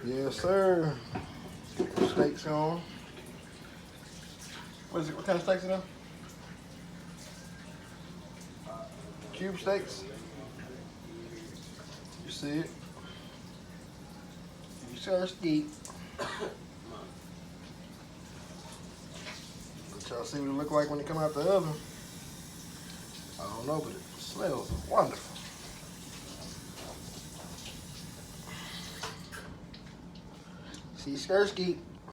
Yes, sir. Steaks on. What is it? What kind of steaks are them? Cube steaks. You see it? You sure skeet. But y'all see what it look like when it come out the oven? I don't know, but it smells wonderful. See, Skirsky.